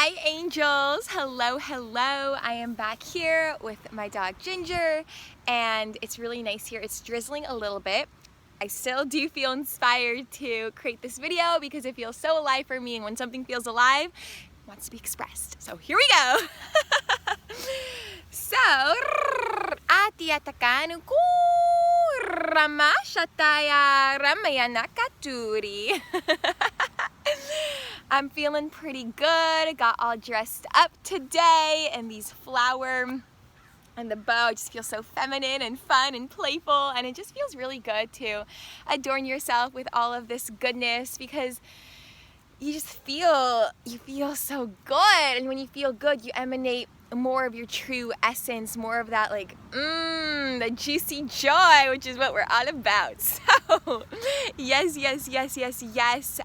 Hi angels, hello. I am back here with my dog Ginger and it's really nice here. It's drizzling a little bit. I still do feel inspired to create this video because it feels so alive for me, and when something feels alive, it wants to be expressed. So here we go. So, atiatakan ko ramashataya ramayanakaturi. I'm feeling pretty good. Got all dressed up today, and these flower and the bow just feels so feminine and fun and playful, and it just feels really good to adorn yourself with all of this goodness because you just feel so good, and when you feel good, you emanate more of your true essence, more of that like the juicy joy, which is what we're all about. So yes,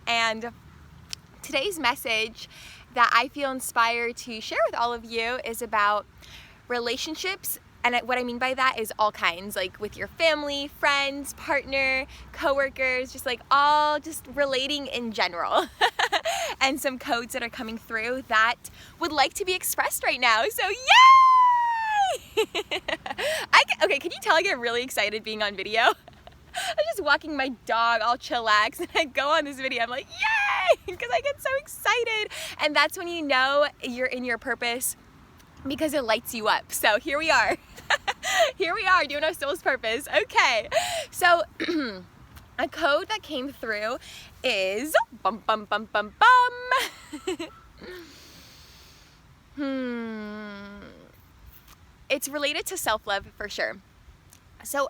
and today's message that I feel inspired to share with all of you is about relationships, and what I mean by that is all kinds, like with your family, friends, partner, coworkers, just like all just relating in general. And some codes that are coming through that would like to be expressed right now. So yay! Okay, can you tell I get really excited being on video? I'm just walking my dog all chillax and I go on this video, I'm like, yay! Because I get so excited. And that's when you know you're in your purpose, because it lights you up. So here we are. Here we are doing our soul's purpose. Okay, so a code that came through is bum bum bum bum bum. It's related to self-love for sure. So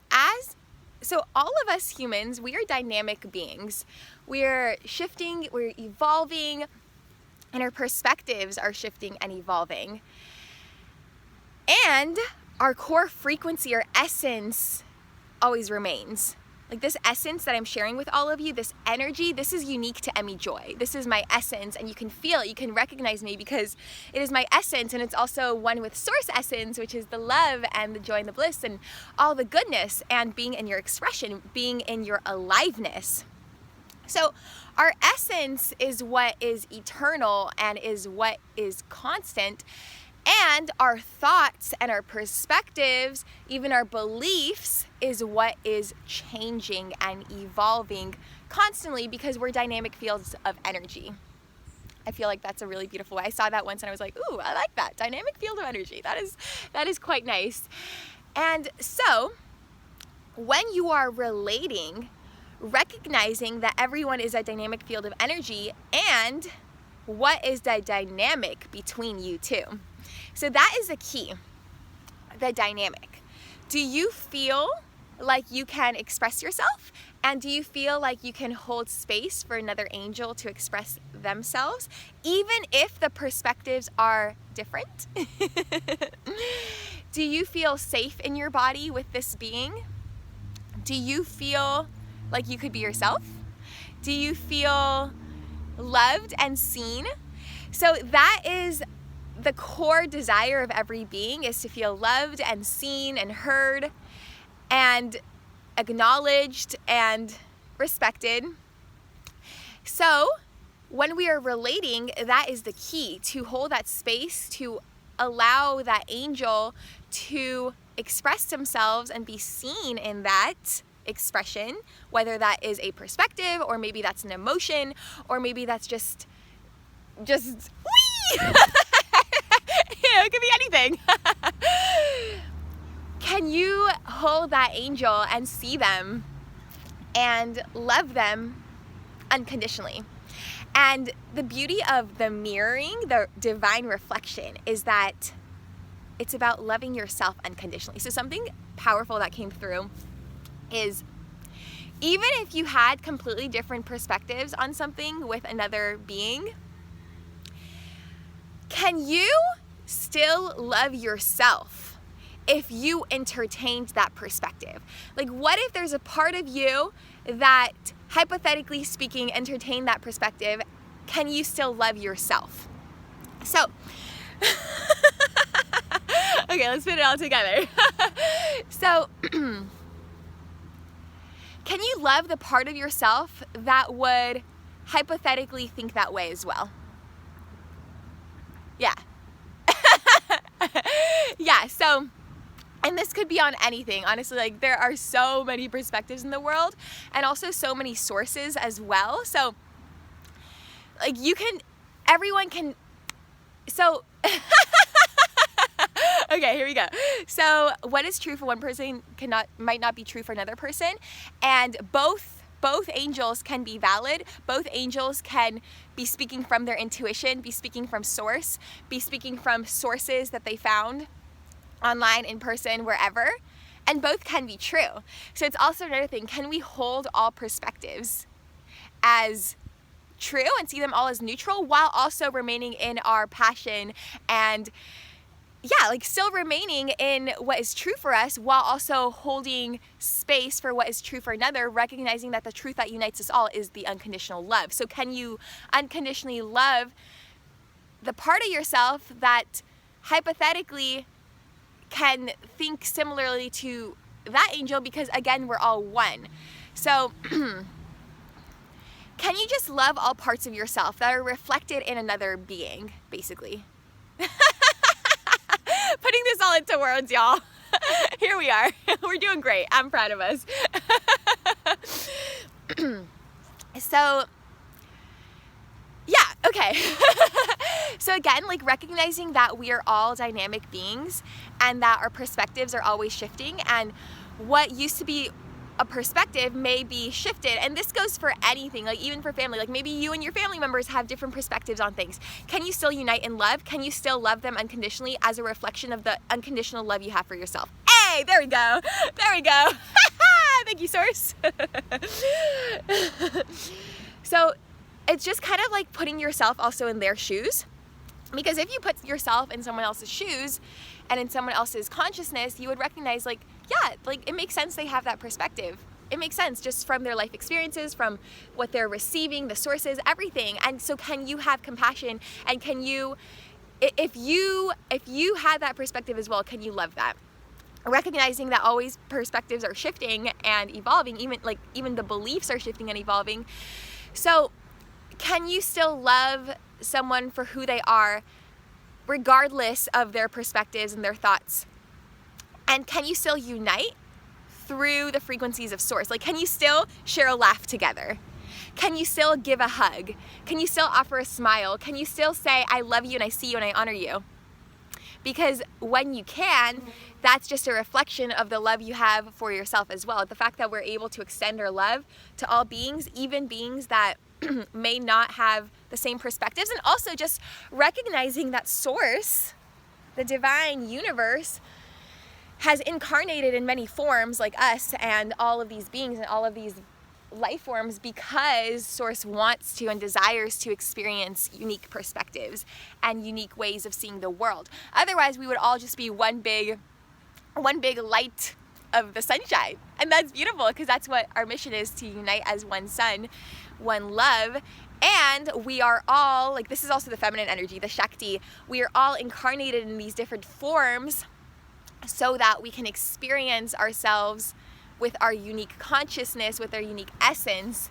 all of us humans, we are dynamic beings. We're shifting, we're evolving, and our perspectives are shifting and evolving. And our core frequency, our essence, always remains. Like this essence that I'm sharing with all of you, this energy, this is unique to inJOY. This is my essence, and you can feel it, you can recognize me because it is my essence, and it's also one with source essence, which is the love and the joy and the bliss and all the goodness, and being in your expression, being in your aliveness. So our essence is what is eternal and is what is constant. And our thoughts and our perspectives, even our beliefs, is what is changing and evolving constantly because we're dynamic fields of energy. I feel like that's a really beautiful way. I saw that once and I was like, ooh, I like that. Dynamic field of energy. That is quite nice. And so when you are relating, recognizing that everyone is a dynamic field of energy, and what is the dynamic between you two? So that is the key, the dynamic. Do you feel like you can express yourself? And do you feel like you can hold space for another angel to express themselves, even if the perspectives are different? Do you feel safe in your body with this being? Do you feel like you could be yourself? Do you feel loved and seen? So that is the core desire of every being, is to feel loved and seen and heard and acknowledged and respected. So when we are relating, that is the key, to hold that space, to allow that angel to express themselves and be seen in that expression, whether that is a perspective, or maybe that's an emotion, or maybe that's just whee! It could be anything. Can you hold that angel and see them and love them unconditionally? And the beauty of the mirroring, the divine reflection, is that it's about loving yourself unconditionally. So something powerful that came through is, even if you had completely different perspectives on something with another being, can you still love yourself if you entertained that perspective? Like, what if there's a part of you that, hypothetically speaking, entertained that perspective? Can you still love yourself? So, okay, let's put it all together. So, can you love the part of yourself that would hypothetically think that way as well? yeah, so, and this could be on anything, honestly. Like, there are so many perspectives in the world, and also so many sources as well. So, like, everyone can, so, okay, here we go. So, what is true for one person might not be true for another person, and both angels can be valid. Both angels can be speaking from their intuition, be speaking from source, be speaking from sources that they found online, in person, wherever, and both can be true. So it's also another thing, can we hold all perspectives as true and see them all as neutral while also remaining in our passion and like still remaining in what is true for us while also holding space for what is true for another, recognizing that the truth that unites us all is the unconditional love. So can you unconditionally love the part of yourself that hypothetically can think similarly to that angel, because again, we're all one. So can you just love all parts of yourself that are reflected in another being, basically? Putting this all into words, y'all. Here we are. We're doing great. I'm proud of us. So, yeah, okay. So again, like recognizing that we are all dynamic beings and that our perspectives are always shifting, and what used to be a perspective may be shifted. And this goes for anything, like even for family. Like maybe you and your family members have different perspectives on things. Can you still unite in love? Can you still love them unconditionally as a reflection of the unconditional love you have for yourself? Hey, there we go. There we go. Thank you, source. So it's just kind of like putting yourself also in their shoes. Because if you put yourself in someone else's shoes and in someone else's consciousness, you would recognize like, yeah, like it makes sense they have that perspective. It makes sense just from their life experiences, from what they're receiving, the sources, everything. And so can you have compassion, and can you, if you had that perspective as well, can you love that? Recognizing that always perspectives are shifting and evolving, even the beliefs are shifting and evolving. So can you still love someone for who they are, regardless of their perspectives and their thoughts? And can you still unite through the frequencies of source? Like, can you still share a laugh together? Can you still give a hug? Can you still offer a smile? Can you still say, I love you and I see you and I honor you? Because when you can, that's just a reflection of the love you have for yourself as well. The fact that we're able to extend our love to all beings, even beings that may not have the same perspectives, and also just recognizing that source, the divine universe, has incarnated in many forms like us and all of these beings and all of these life forms, because source wants to and desires to experience unique perspectives and unique ways of seeing the world. Otherwise, we would all just be one big light of the sunshine. And that's beautiful, because that's what our mission is, to unite as one sun, one love. And we are all, like, this is also the feminine energy, the Shakti. We are all incarnated in these different forms so that we can experience ourselves with our unique consciousness, with our unique essence.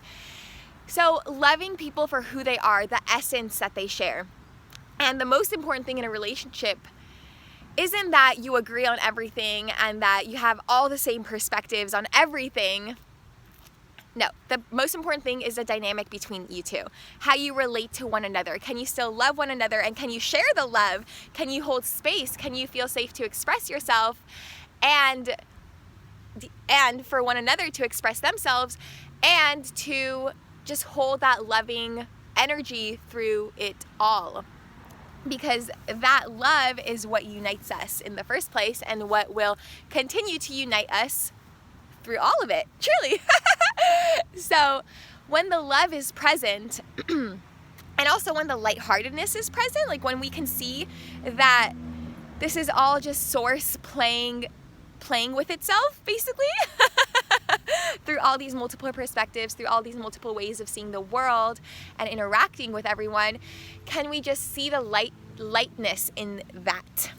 So loving people for who they are, the essence that they share. And the most important thing in a relationship isn't that you agree on everything and that you have all the same perspectives on everything. No, the most important thing is the dynamic between you two. How you relate to one another. Can you still love one another, and can you share the love? Can you hold space? Can you feel safe to express yourself, and for one another to express themselves, and to just hold that loving energy through it all? Because that love is what unites us in the first place, and what will continue to unite us through all of it, truly. So when the love is present, and also when the lightheartedness is present, like when we can see that this is all just source playing with itself, basically, through all these multiple perspectives, through all these multiple ways of seeing the world and interacting with everyone, can we just see the lightness in that?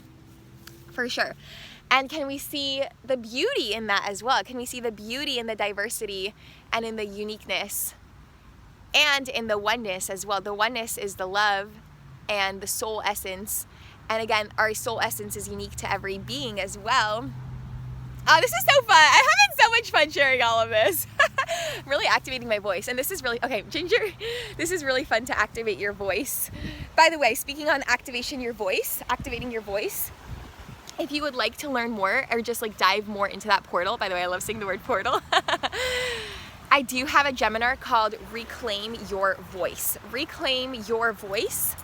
For sure. And can we see the beauty in that as well? Can we see the beauty in the diversity and in the uniqueness and in the oneness as well? The oneness is the love and the soul essence And again, our soul essence is unique to every being as well. Oh, this is so fun. I'm having so much fun sharing all of this. I'm really activating my voice. And this is really, okay, Ginger, this is really fun to activate your voice. By the way, speaking on activating your voice, if you would like to learn more or just like dive more into that portal, by the way, I love saying the word portal. I do have a Geminar called Reclaim Your Voice. Reclaim Your Voice.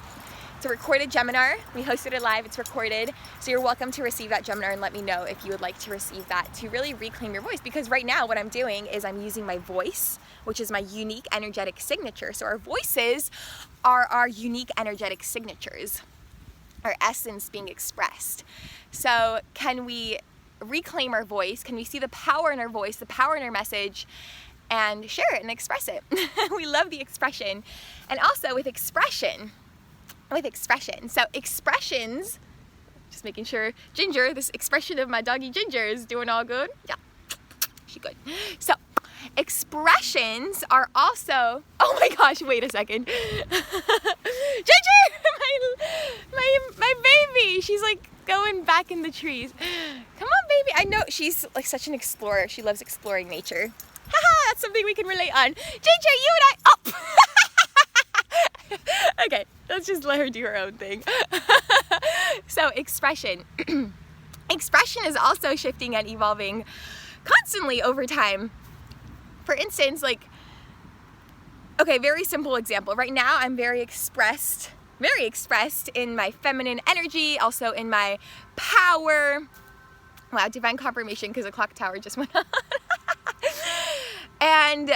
It's a recorded Geminar. We hosted it live, it's recorded. So you're welcome to receive that Geminar and let me know if you would like to receive that to really reclaim your voice. Because right now what I'm doing is I'm using my voice, which is my unique energetic signature. So our voices are our unique energetic signatures, our essence being expressed. So can we reclaim our voice? Can we see the power in our voice, the power in our message, and share it and express it? We love the expression. And also with expression. So expressions, just making sure, Ginger, this expression of my doggy Ginger is doing all good. Yeah, she good. So expressions are also, oh my gosh, wait a second. Ginger, my baby, she's like going back in the trees. Come on, baby. I know she's like such an explorer. She loves exploring nature. Haha, that's something we can relate on. Ginger, you and I, oh. Okay, let's just let her do her own thing. So expression. Expression is also shifting and evolving constantly over time. For instance, like, okay, very simple example. Right now I'm very expressed in my feminine energy, also in my power. Wow, divine confirmation because the clock tower just went on. And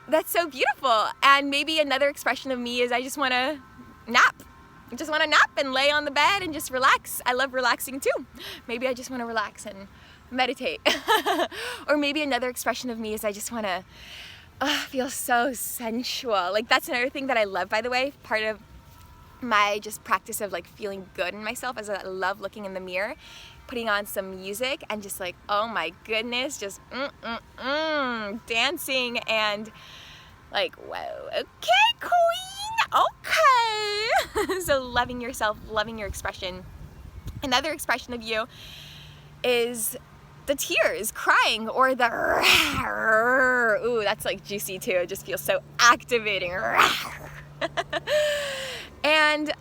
that's so beautiful. And maybe another expression of me is I just want to nap. I just want to nap and lay on the bed and just relax. I love relaxing too. Maybe I just want to relax and meditate. Or maybe another expression of me is I just want to feel so sensual. Like that's another thing that I love, by the way. Part of my just practice of like feeling good in myself is that I love looking in the mirror, putting on some music and just like, oh my goodness, just dancing and like, whoa, okay, queen, okay. So loving yourself, loving your expression. Another expression of you is the tears, crying, or the ooh, that's like juicy too. It just feels so activating. And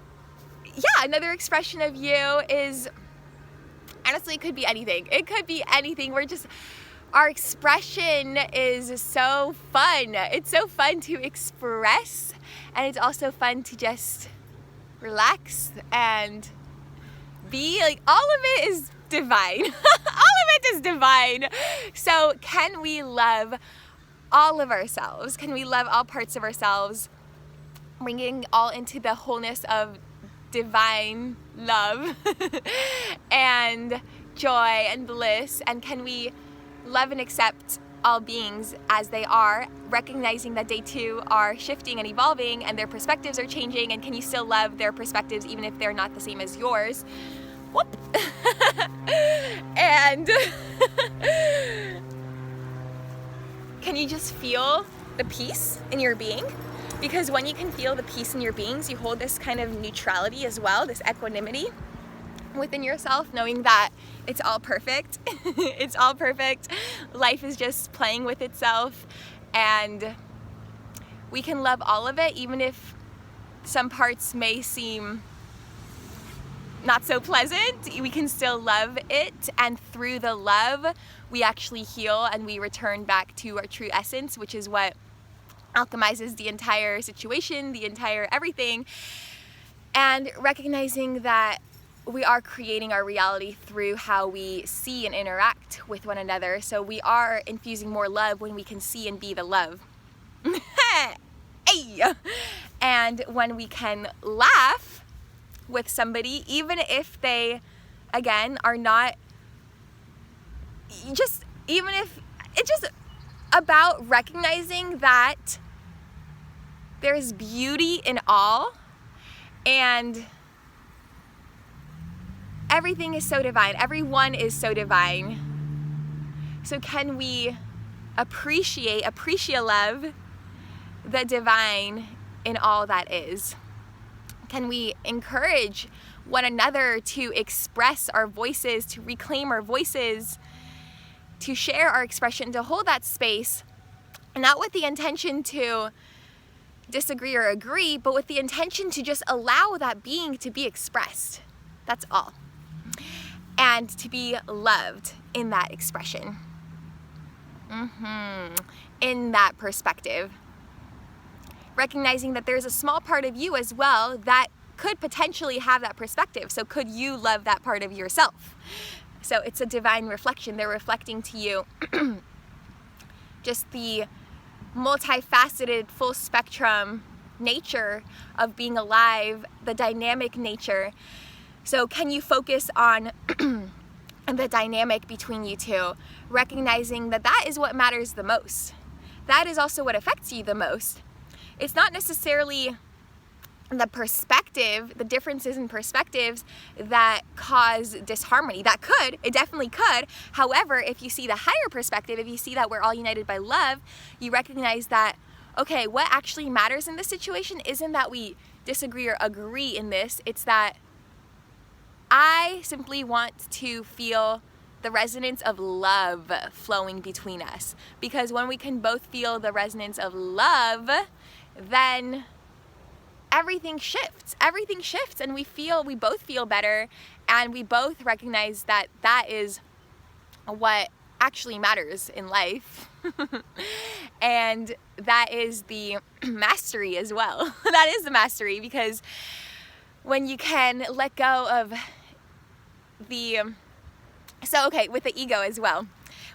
yeah, another expression of you is, honestly, it could be anything. It could be anything. Our expression is so fun. It's so fun to express, and it's also fun to just relax and be like, all of it is divine. All of it is divine. So can we love all of ourselves? Can we love all parts of ourselves, bringing all into the wholeness of divine love and joy and bliss? And can we love and accept all beings as they are, recognizing that they too are shifting and evolving and their perspectives are changing? And can you still love their perspectives even if they're not the same as yours? Whoop. And can you just feel the peace in your being? Because when you can feel the peace in your beings, you hold this kind of neutrality as well, this equanimity within yourself, knowing that it's all perfect. It's all perfect. Life is just playing with itself, and we can love all of it, even if some parts may seem not so pleasant. We can still love it, and through the love, we actually heal and we return back to our true essence, which is what alchemizes the entire situation, the entire everything. And recognizing that we are creating our reality through how we see and interact with one another. So we are infusing more love when we can see and be the love. Hey! And when we can laugh with somebody, even if they, again, are not, even if it's just about recognizing that there's beauty in all, and everything is so divine. Everyone is so divine. So can we appreciate love the divine in all that is? Can we encourage one another to express our voices, to reclaim our voices, to share our expression, to hold that space, not with the intention to disagree or agree, but with the intention to just allow that being to be expressed. That's all. And to be loved in that expression. In that perspective. Recognizing that there's a small part of you as well that could potentially have that perspective. So could you love that part of yourself? So it's a divine reflection. They're reflecting to you just the multifaceted, full spectrum nature of being alive, the dynamic nature. So can you focus on the dynamic between you two, recognizing that that is what matters the most. That is also what affects you the most. It's not necessarily the perspective, the differences in perspectives that cause disharmony. That could, it definitely could. However, if you see the higher perspective, if you see that we're all united by love, you recognize that, okay, what actually matters in this situation isn't that we disagree or agree in this, it's that I simply want to feel the resonance of love flowing between us. Because when we can both feel the resonance of love, then everything shifts and we both feel better, and we both recognize that that is what actually matters in life. And that is the mastery as well. That is the mastery, because when you can let go of with the ego as well.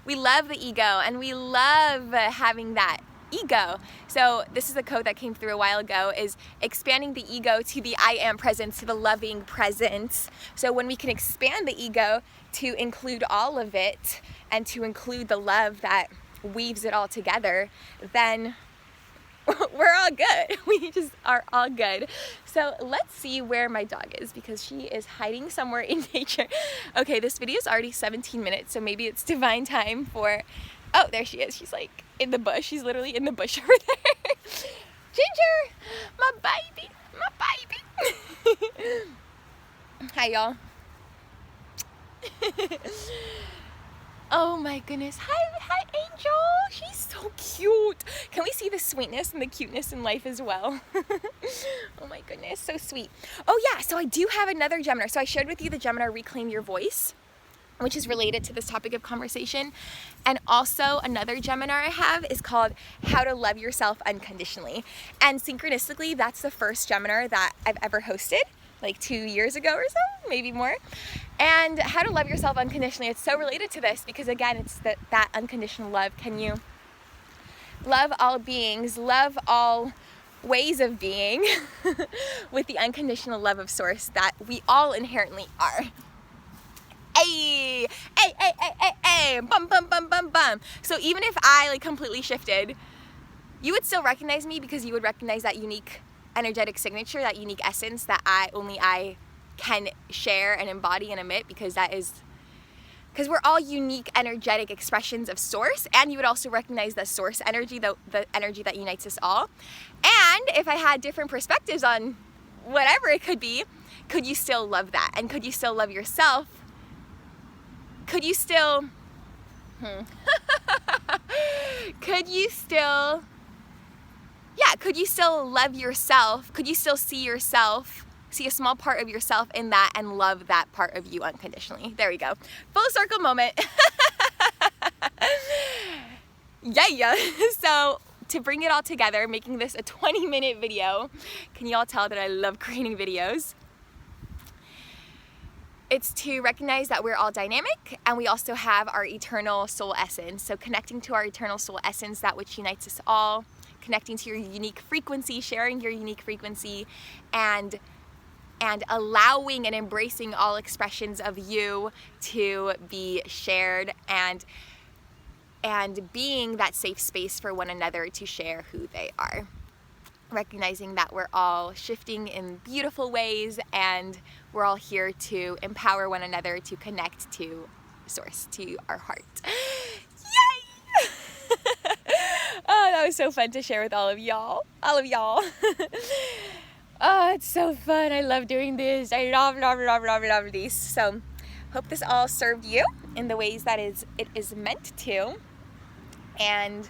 We love the ego and we love having that ego. So this is a quote that came through a while ago, is expanding the ego to the I am presence, to the loving presence. So when we can expand the ego to include all of it and to include the love that weaves it all together, then we're all good. We just are all good. So let's see where my dog is, because she is hiding somewhere in nature. Okay, this video is already 17 minutes, so maybe it's divine time for, oh, there she is. She's like in the bush. She's literally in the bush over there. Ginger, my baby, my baby. Hi, y'all. Oh my goodness. Hi, Angel. She's so cute. Can we see the sweetness and the cuteness in life as well? Oh my goodness, so sweet. Oh yeah, so I do have another Gemini. So I shared with you the Gemini Reclaim Your Voice, which is related to this topic of conversation. And also another Gemini I have is called How to Love Yourself Unconditionally. And synchronistically, that's the first Gemini that I've ever hosted, like 2 years ago or so, maybe more. And how to love yourself unconditionally, it's so related to this, because again, it's that unconditional love. Can you love all beings, love all ways of being with the unconditional love of Source that we all inherently are? Hey, hey, hey, hey, hey, hey, bum, bum, bum, bum, bum. So even if I completely shifted, you would still recognize me, because you would recognize that unique energetic signature, that unique essence that I can share and embody and emit, because we're all unique energetic expressions of Source. And you would also recognize the Source energy, the energy that unites us all. And if I had different perspectives on whatever it could be, could you still love that? And could you still love yourself? Could you still could you still love yourself? Could you still see yourself, see a small part of yourself in that, and love that part of you unconditionally? There we go. Full circle moment. Yeah. So to bring it all together, making this a 20-minute video, can you all tell that I love creating videos? It's to recognize that we're all dynamic, and we also have our eternal soul essence. So connecting to our eternal soul essence, that which unites us all, connecting to your unique frequency, sharing your unique frequency, and allowing and embracing all expressions of you to be shared, and being that safe space for one another to share who they are. Recognizing that we're all shifting in beautiful ways, and we're all here to empower one another to connect to Source, to our heart. Yay! Oh, that was so fun to share with all of y'all. Oh, it's so fun. I love doing this. I love these. So hope this all served you in the ways that it is meant to. And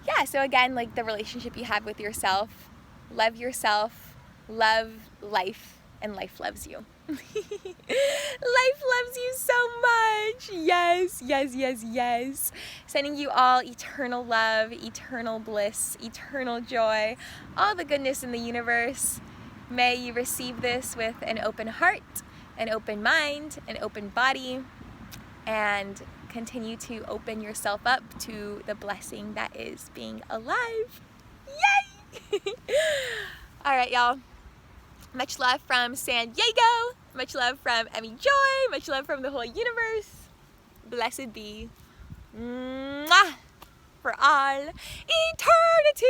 yeah, so again, like the relationship you have with yourself, love life, and life loves you. Life loves you so much. Yes, yes, yes, yes. Sending you all eternal love, eternal bliss, eternal joy, all the goodness in the universe. May you receive this with an open heart, an open mind, an open body, and continue to open yourself up to the blessing that is being alive. Yay! All right, y'all. Much love from San Diego. Much love from inJOY. Much love from the whole universe. Blessed be. Mwah! For all eternity.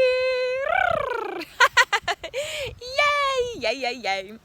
Yay! Yay, yay, yay.